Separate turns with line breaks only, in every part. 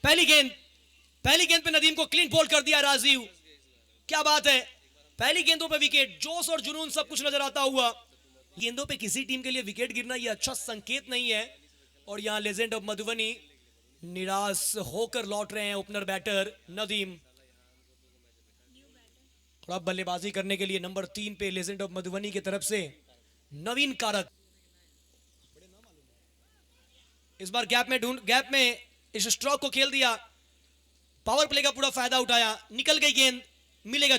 पहली गेंद पे नदीम को क्लीन बोल्ड कर दिया राजीव। क्या बात है, पहली गेंदों पे विकेट, जोश और जुनून सब कुछ नजर आता हुआ। गेंदों पे किसी टीम के लिए विकेट गिरना यह अच्छा संकेत नहीं है। और यहां लेजेंड ऑफ मधुबनी निराश होकर लौट रहे हैं ओपनर बैटर नदीम। और अब बल्लेबाजी करने के लिए नंबर 3 पे लेजेंड ऑफ मधुबनी की तरफ से नवीन कारक। इस बार गैप में इस स्ट्रोक को खेल दिया, पावर प्ले का पूरा फायदा उठाया, निकल गई गेंद, मिलेगा।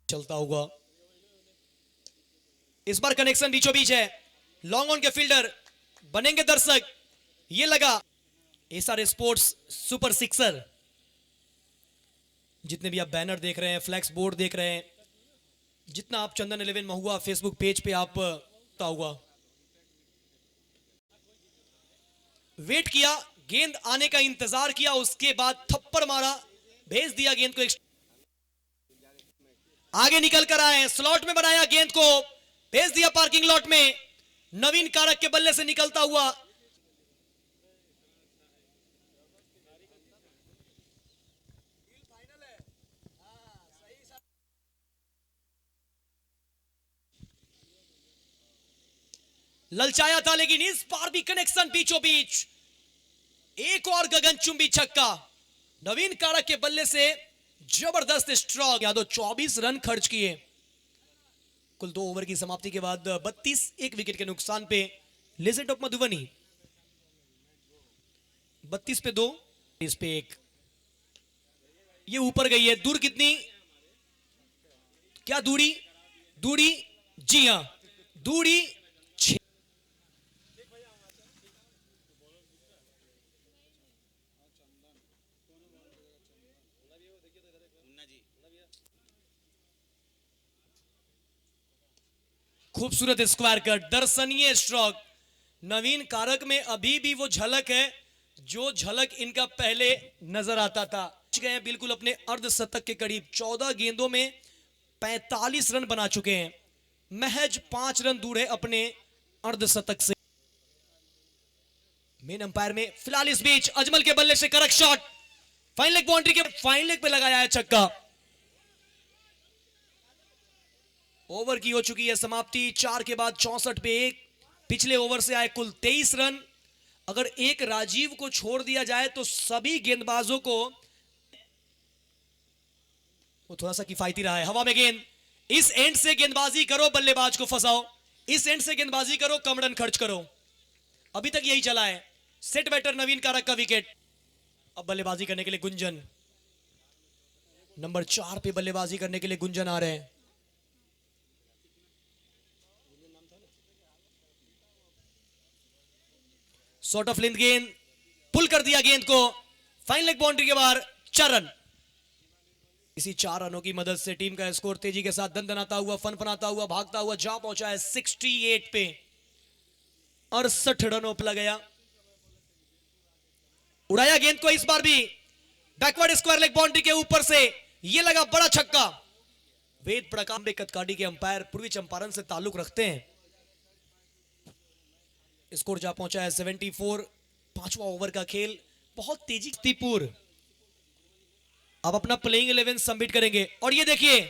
चलता हुआ इस बार कनेक्शन बीचों बीच है, लॉन्ग ऑन के फील्डर बनेंगे दर्शक। ये लगा एसआर स्पोर्ट्स सुपर सिक्सर। जितने भी आप बैनर देख रहे हैं, फ्लैक्स बोर्ड देख रहे हैं, जितना आप चंदन 11 महुआ फेसबुक पेज पे आप हुआ वेट किया, गेंद आने का इंतजार किया, उसके बाद थप्पड़ मारा, भेज दिया गेंद को। आगे निकल कर आए, स्लॉट में बनाया गेंद को, भेज दिया पार्किंग लॉट में। नवीन कारक के बल्ले से निकलता हुआ ललचाया था, लेकिन इस बार भी कनेक्शन बीचों बीच। एक और गगनचुंबी छक्का नवीन कारक के बल्ले से, जबरदस्त स्ट्रोक। यादव 24 रन खर्च किए कुल 2 ओवर की समाप्ति के बाद। 32 एक विकेट के नुकसान पे लेजेंड ऑफ मधुबनी 32 पे 2, इस पे 1। ये ऊपर गई है, दूर कितनी, क्या दूरी, जी हां दूरी 6। खूबसूरत स्क्वायर कट, दर्शनीय स्ट्रोक। नवीन कारक में अभी भी वो झलक है जो झलक इनका पहले नजर आता था। गए बिल्कुल अपने अर्धशतक के करीब, 14 गेंदों में 45 रन बना चुके हैं, महज 5 रन दूर है अपने अर्धशतक से। मेन अंपायर में फिलहाल इस बीच अजमल के बल्ले से correct shot, fine leg boundary के फाइन लेग पे लगाया है छक्का। ओवर की हो चुकी है समाप्ति, 4 के बाद 64 पे 1। पिछले ओवर से आए कुल 23 रन। अगर एक राजीव को छोड़ दिया जाए तो सभी गेंदबाजों को वो थोड़ा सा किफायती रहा है। हवा में गेंद, इस एंड से गेंदबाजी करो, बल्लेबाज को फंसाओ, इस एंड से गेंदबाजी करो, कम रन खर्च करो। अभी तक यही चला है। सेट बैटर नवीन कारक का विकेट। अब बल्लेबाजी करने के लिए गुंजन, नंबर 4 पे बल्लेबाजी करने के लिए गुंजन आ रहे हैं। शॉट ऑफ लेंथ गेंद, पुल कर दिया गेंद को, फाइन लेग बाउंड्री के बाहर, 4 रन। इसी 4 रनों की मदद से टीम का स्कोर तेजी के साथ दनदनाता हुआ, फनफनाता हुआ, भागता हुआ जा पहुंचा है 68 पे। 68 रनों पर गया, उड़ाया गेंद को, इस बार भी बैकवर्ड स्क्वायर लेग बाउंड्री के ऊपर से, यह लगा बड़ा छक्का। वेद प्रकाश कतकाडी के अंपायर पूर्वी चंपारण से ताल्लुक रखते हैं। स्कोर जा पहुंचा है 74। 5वां ओवर का खेल, बहुत तेजी तीपुर अब अपना प्लेइंग 11 सबमिट करेंगे। और ये देखिए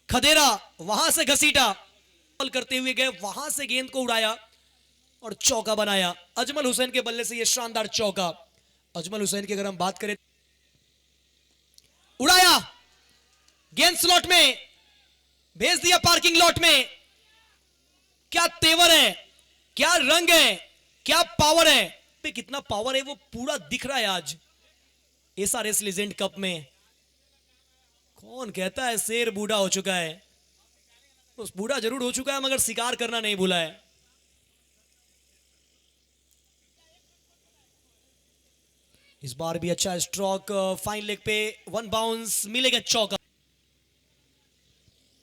खदेरा वहां से घसीटा, करते हुए गए, वहां से गेंद को उड़ाया और चौका बनाया। अजमल हुसैन के बल्ले से ये शानदार चौका। अजमल हुसैन की अगर हम बात करें, उड़ाया गेंद स्लॉट में, भेज दिया पार्किंग लॉट में। क्या तेवर है, क्या रंग है, क्या पावर है, पे कितना पावर है वो पूरा दिख रहा है आज एसआरएस लीजेंड कप में। कौन कहता है शेर बूढ़ा हो चुका है, उस बूढ़ा जरूर हो चुका है मगर शिकार करना नहीं भूला है। इस बार भी अच्छा स्ट्रोक, फाइन लेग पे 1 बाउंस, मिलेगा चौका।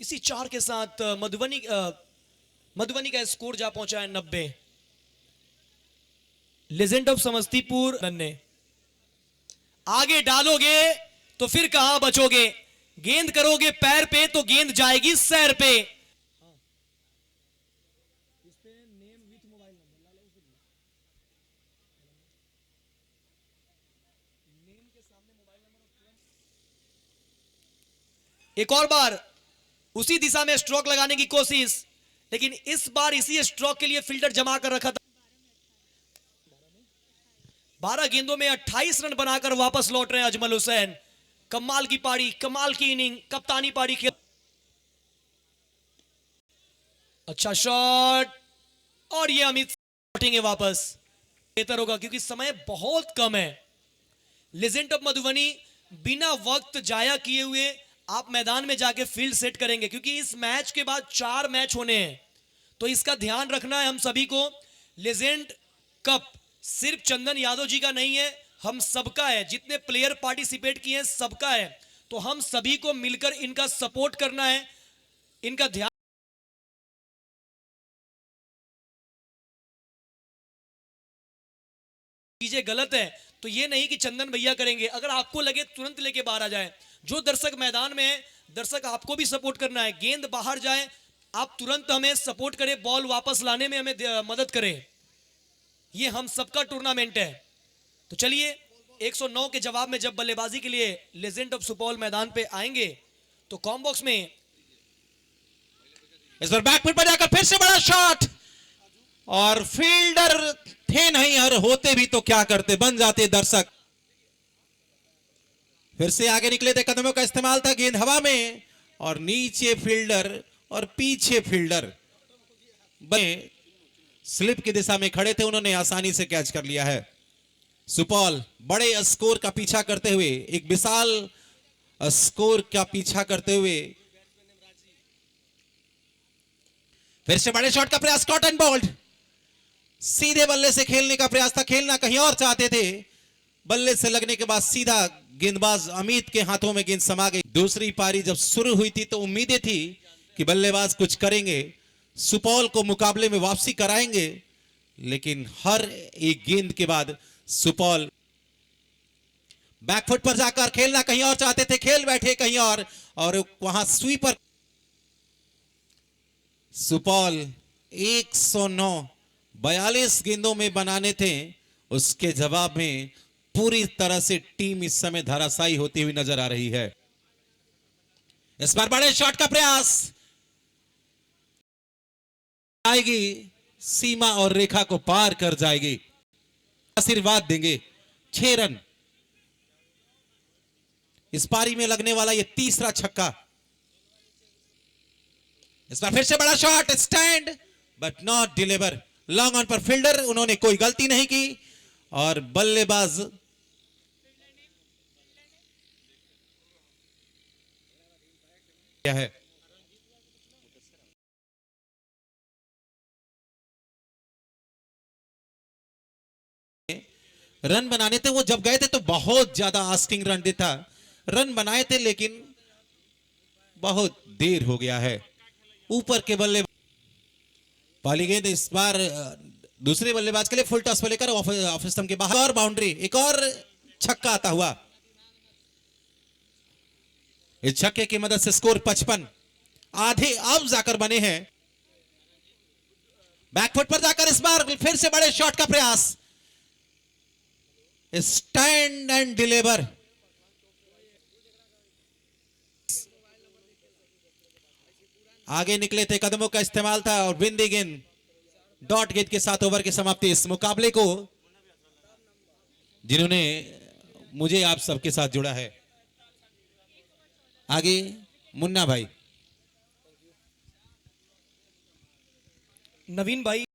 इसी 4 के साथ मधुबनी का स्कोर जा पहुंचा है 90। लेजेंड ऑफ समस्तीपुर ने आगे डालोगे तो फिर कहां बचोगे। गेंद करोगे पैर पे तो गेंद जाएगी सैर पे। एक और बार उसी दिशा में स्ट्रोक लगाने की कोशिश, लेकिन इस बार इसी स्ट्रोक के लिए फील्डर जमा कर रखा था। 12 गेंदों में 28 रन बनाकर वापस लौट रहे हैं अजमल हुसैन। कमाल की पारी, कमाल की इनिंग, कप्तानी पारी खेल। अच्छा शॉट और ये अमित लौटेंगे वापस। बेहतर होगा क्योंकि समय बहुत कम है। लेजेंड ऑफ मधुबनी बिना वक्त जाया किए हुए आप मैदान में जाके फील्ड सेट करेंगे, क्योंकि इस मैच के बाद 4 मैच होने हैं, तो इसका ध्यान रखना है हम सभी को। लेजेंड कप सिर्फ चंदन यादव जी का नहीं है, हम सबका है। जितने प्लेयर पार्टिसिपेट किए हैं सबका है, तो हम सभी को मिलकर इनका सपोर्ट करना है, इनका ध्यान। चीजें गलत है तो ये नहीं कि चंदन भैया करेंगे, अगर आपको लगे तुरंत लेके बाहर आ जाए। जो दर्शक मैदान में है, दर्शक आपको भी सपोर्ट करना है। गेंद बाहर जाए आप तुरंत हमें सपोर्ट करें, बॉल वापस लाने में हमें मदद करें। ये हम सबका टूर्नामेंट है। तो चलिए 109 के जवाब में जब बल्लेबाजी के लिए लेजेंड ऑफ सुपौल मैदान पे आएंगे तो कॉम बॉक्स में
इस बार बैकफुट पर जाकर फिर से बड़ा शॉट, और फील्डर थे नहीं, और होते भी तो क्या करते, बन जाते दर्शक। फिर से आगे निकले थे, कदमों का इस्तेमाल था, गेंद हवा में और नीचे फील्डर और पीछे फील्डर स्लिप की दिशा में खड़े थे, उन्होंने आसानी से कैच कर लिया है। सुपौल बड़े स्कोर का पीछा करते हुए, एक विशाल स्कोर का पीछा करते हुए फिर से बड़े शॉट का प्रयास, कॉट एंड बोल्ड। सीधे बल्ले से खेलने का प्रयास था, खेलना कहीं और चाहते थे। बल्ले से लगने के बाद सीधा गेंदबाज अमित के हाथों में गेंद समा गई। दूसरी पारी जब शुरू हुई थी तो उम्मीदें थी कि बल्लेबाज कुछ करेंगे, सुपौल को मुकाबले में वापसी कराएंगे, लेकिन हर एक गेंद के बाद सुपौल बैकफुट पर जाकर खेलना कहीं और चाहते थे, खेल बैठे कहीं और वहां स्वीपर। सुपौल 109 42 गेंदों में बनाने थे, उसके जवाब में पूरी तरह से टीम इस समय धराशायी होती हुई नजर आ रही है। इस बार बड़े शॉट का प्रयास आएगी, सीमा और रेखा को पार कर जाएगी, आशीर्वाद देंगे। 6 रन इस पारी में लगने वाला यह तीसरा छक्का। इस बार फिर से बड़ा shot, stand but not deliver. Long on पर फील्डर, उन्होंने कोई गलती नहीं की और बल्लेबाज क्या है। रन बनाने थे, वो जब गए थे तो बहुत ज्यादा आस्किंग रन देता, रन बनाए थे लेकिन बहुत देर हो गया है। ऊपर के बल्ले पहली गेंद इस बार दूसरे बल्लेबाज के लिए फुल टॉस पर लेकर ऑफ स्टंप के बाहर, और बाउंड्री, एक और छक्का आता हुआ। इस छक्के की मदद से स्कोर 55, आधे अब जाकर बने हैं। बैकफुट पर जाकर इस बार फिर से बड़े शॉट का प्रयास, स्टैंड एंड डिलीवर। आगे निकले थे, कदमों का इस्तेमाल था और बिंदी गेंद डॉट गेंद के साथ ओवर की समाप्ति। इस मुकाबले को जिन्होंने मुझे आप सबके साथ जुड़ा है, आगे मुन्ना भाई,
नवीन भाई।